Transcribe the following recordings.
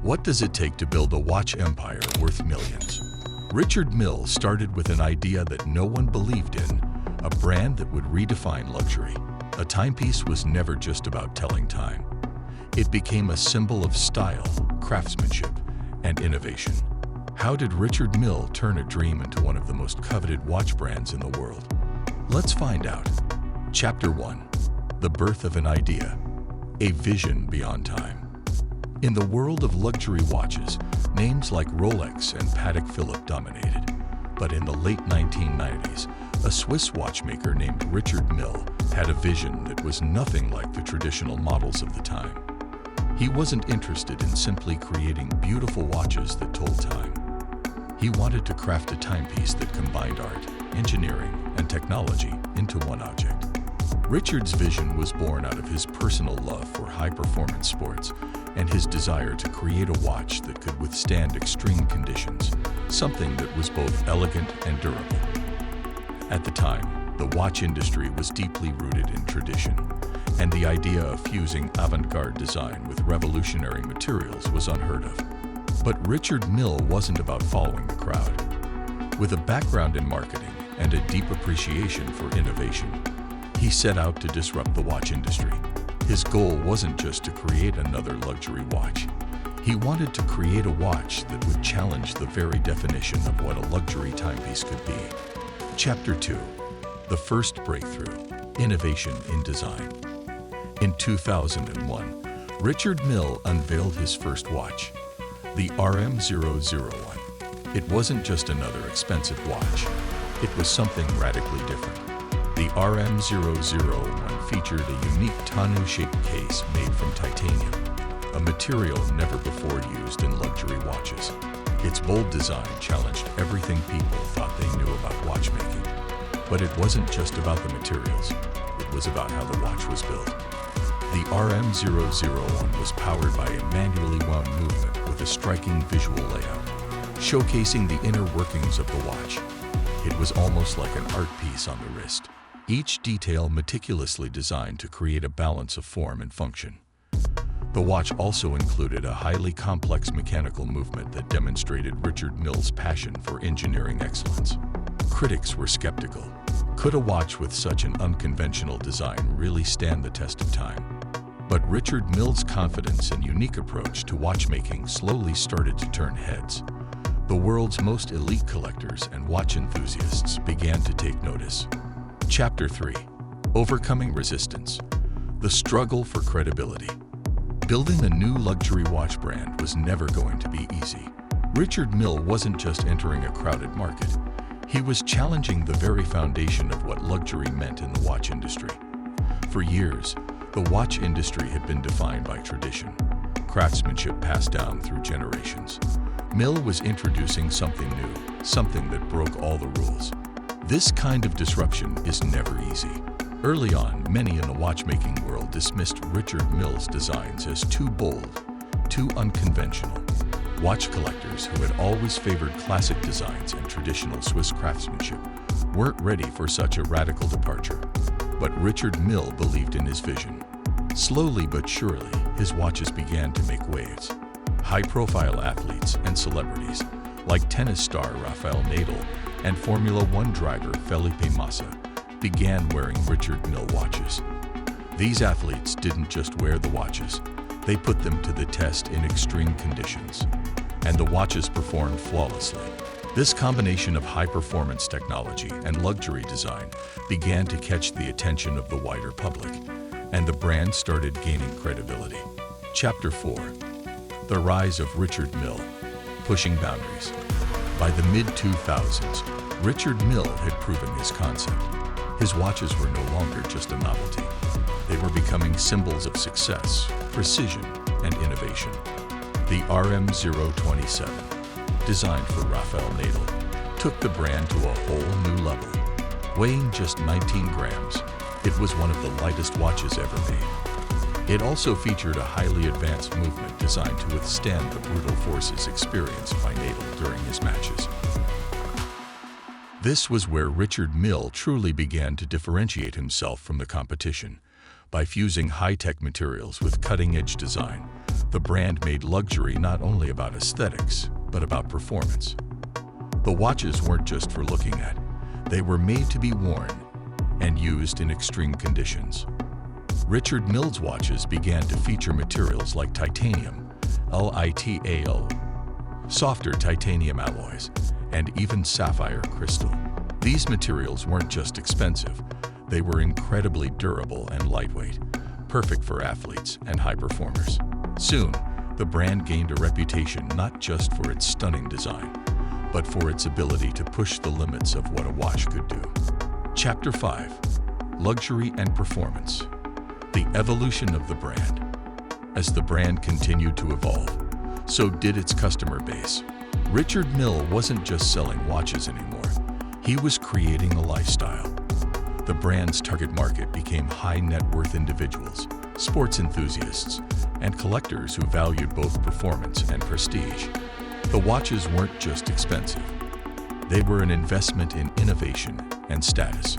What does it take to build a watch empire worth millions? Richard Mille started with an idea that no one believed in, a brand that would redefine luxury. A timepiece was never just about telling time. It became a symbol of style, craftsmanship, and innovation. How did Richard Mille turn a dream into one of the most coveted watch brands in the world? Let's find out. Chapter 1. The birth of an idea. A vision beyond time. In the world of luxury watches, names like Rolex and Patek Philippe dominated. But in the late 1990s, a Swiss watchmaker named Richard Mille had a vision that was nothing like the traditional models of the time. He wasn't interested in simply creating beautiful watches that told time. He wanted to craft a timepiece that combined art, engineering, and technology into one object. Richard's vision was born out of his personal love for high-performance sports and his desire to create a watch that could withstand extreme conditions, something that was both elegant and durable. At the time, the watch industry was deeply rooted in tradition, and the idea of fusing avant-garde design with revolutionary materials was unheard of. But Richard Mille wasn't about following the crowd. With a background in marketing and a deep appreciation for innovation, he set out to disrupt the watch industry. His goal wasn't just to create another luxury watch. He wanted to create a watch that would challenge the very definition of what a luxury timepiece could be. Chapter 2. The first breakthrough. Innovation in design. In 2001, Richard Mille unveiled his first watch, the RM001. It wasn't just another expensive watch. It was something radically different. The RM001 featured a unique tonneau-shaped case made from titanium, a material never before used in luxury watches. Its bold design challenged everything people thought they knew about watchmaking. But it wasn't just about the materials, it was about how the watch was built. The RM001 was powered by a manually wound movement with a striking visual layout, showcasing the inner workings of the watch. It was almost like an art piece on the wrist, each detail meticulously designed to create a balance of form and function. The watch also included a highly complex mechanical movement that demonstrated Richard Mille's passion for engineering excellence. Critics were skeptical. Could a watch with such an unconventional design really stand the test of time? But Richard Mille's confidence and unique approach to watchmaking slowly started to turn heads. The world's most elite collectors and watch enthusiasts began to take notice. Chapter 3. Overcoming resistance. The struggle for credibility. Building a new luxury watch brand was never going to be easy. Richard Mille wasn't just entering a crowded market. He was challenging the very foundation of what luxury meant in the watch industry. For years, the watch industry had been defined by tradition, craftsmanship passed down through generations. Mille was introducing something new, something that broke all the rules. This kind of disruption is never easy. Early on, many in the watchmaking world dismissed Richard Mille's designs as too bold, too unconventional. Watch collectors who had always favored classic designs and traditional Swiss craftsmanship weren't ready for such a radical departure. But Richard Mille believed in his vision. Slowly but surely, his watches began to make waves. High-profile athletes and celebrities, like tennis star Rafael Nadal and Formula One driver Felipe Massa, began wearing Richard Mille watches. These athletes didn't just wear the watches, they put them to the test in extreme conditions. And the watches performed flawlessly. This combination of high-performance technology and luxury design began to catch the attention of the wider public, and the brand started gaining credibility. Chapter 4. The rise of Richard Mille. Pushing boundaries. By the mid-2000s, Richard Mille had proven his concept. His watches were no longer just a novelty. They were becoming symbols of success, precision, and innovation. The RM027, designed for Rafael Nadal, took the brand to a whole new level. Weighing just 19 grams, it was one of the lightest watches ever made. It also featured a highly advanced movement designed to withstand the brutal forces experienced by Nadal during his matches. This was where Richard Mille truly began to differentiate himself from the competition. By fusing high-tech materials with cutting-edge design, The brand made luxury not only about aesthetics, but about performance. The watches weren't just for looking at. They were made to be worn and used in extreme conditions. Richard Mille's watches began to feature materials like titanium, LITAL, softer titanium alloys, and even sapphire crystal. These materials weren't just expensive, they were incredibly durable and lightweight, perfect for athletes and high performers. Soon, the brand gained a reputation not just for its stunning design, but for its ability to push the limits of what a watch could do. Chapter 5: Luxury and Performance. The evolution of the brand. As the brand continued to evolve, so did its customer base. Richard Mille wasn't just selling watches anymore, he was creating a lifestyle. The brand's target market became high net worth individuals, sports enthusiasts, and collectors who valued both performance and prestige. The watches weren't just expensive, they were an investment in innovation and status.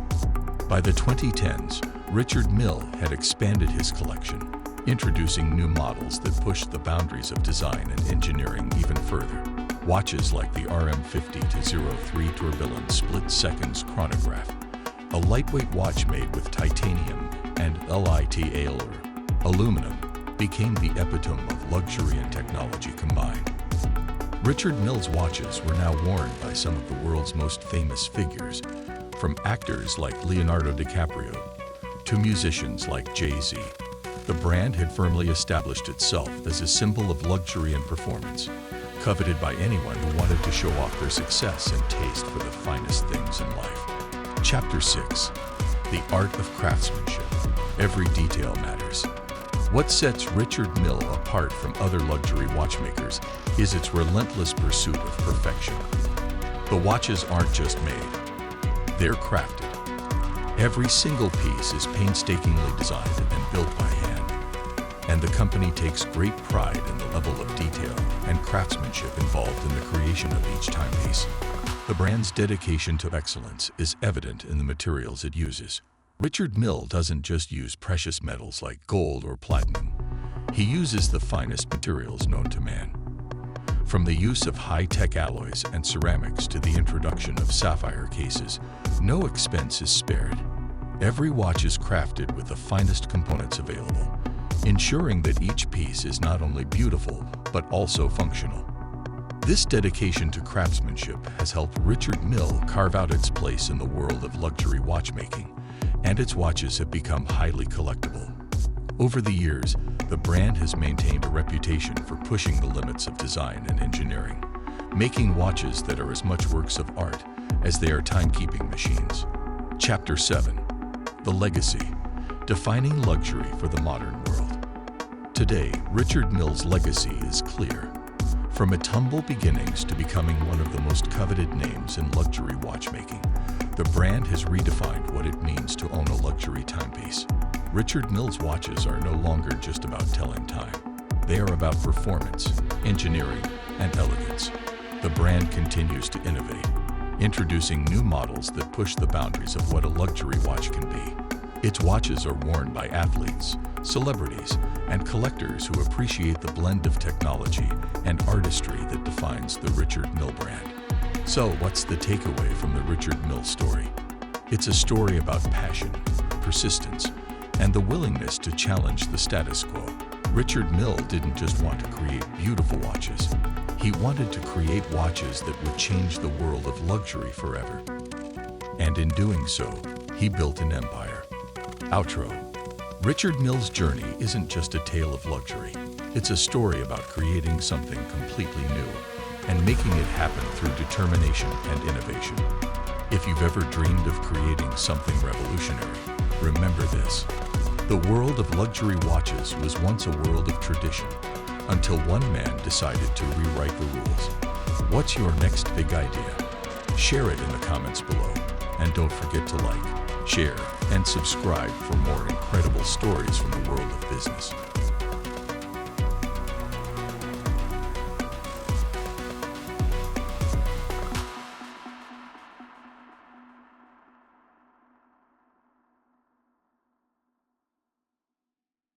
By the 2010s, Richard Mille had expanded his collection, introducing new models that pushed the boundaries of design and engineering even further. Watches like the RM50-03 Tourbillon split-seconds chronograph, a lightweight watch made with titanium and LITAL or aluminum, became the epitome of luxury and technology combined. Richard Mille's watches were now worn by some of the world's most famous figures, from actors like Leonardo DiCaprio to musicians like Jay-Z. The brand had firmly established itself as a symbol of luxury and performance, coveted by anyone who wanted to show off their success and taste for the finest things in life. Chapter 6: The Art of Craftsmanship. Every detail matters. What sets Richard Mille apart from other luxury watchmakers is its relentless pursuit of perfection. The watches aren't just made, they're crafted. Every single piece is painstakingly designed and built by hand, and the company takes great pride in the level of detail and craftsmanship involved in the creation of each timepiece. The brand's dedication to excellence is evident in the materials it uses. Richard Mille doesn't just use precious metals like gold or platinum. He uses the finest materials known to man. From the use of high-tech alloys and ceramics to the introduction of sapphire cases, no expense is spared. Every watch is crafted with the finest components available, ensuring that each piece is not only beautiful, but also functional. This dedication to craftsmanship has helped Richard Mille carve out its place in the world of luxury watchmaking, and its watches have become highly collectible. Over the years, the brand has maintained a reputation for pushing the limits of design and engineering, making watches that are as much works of art as they are timekeeping machines. Chapter 7: The Legacy. Defining luxury for the modern world. Today, Richard Mille's legacy is clear. From its humble beginnings to becoming one of the most coveted names in luxury watchmaking, the brand has redefined what it means to own a luxury timepiece. Richard Mille's watches are no longer just about telling time. They are about performance, engineering, and elegance. The brand continues to innovate, introducing new models that push the boundaries of what a luxury watch can be. Its watches are worn by athletes, celebrities, and collectors who appreciate the blend of technology and artistry that defines the Richard Mille brand. So, what's the takeaway from the Richard Mille story? It's a story about passion, persistence, and the willingness to challenge the status quo. Richard Mille didn't just want to create beautiful watches. He wanted to create watches that would change the world of luxury forever. And in doing so, he built an empire. Outro. Richard Mille's journey isn't just a tale of luxury. It's a story about creating something completely new and making it happen through determination and innovation. If you've ever dreamed of creating something revolutionary, remember this. The world of luxury watches was once a world of tradition, until one man decided to rewrite the rules. What's your next big idea? Share it in the comments below, and don't forget to like, share, and subscribe for more incredible stories from the world of business.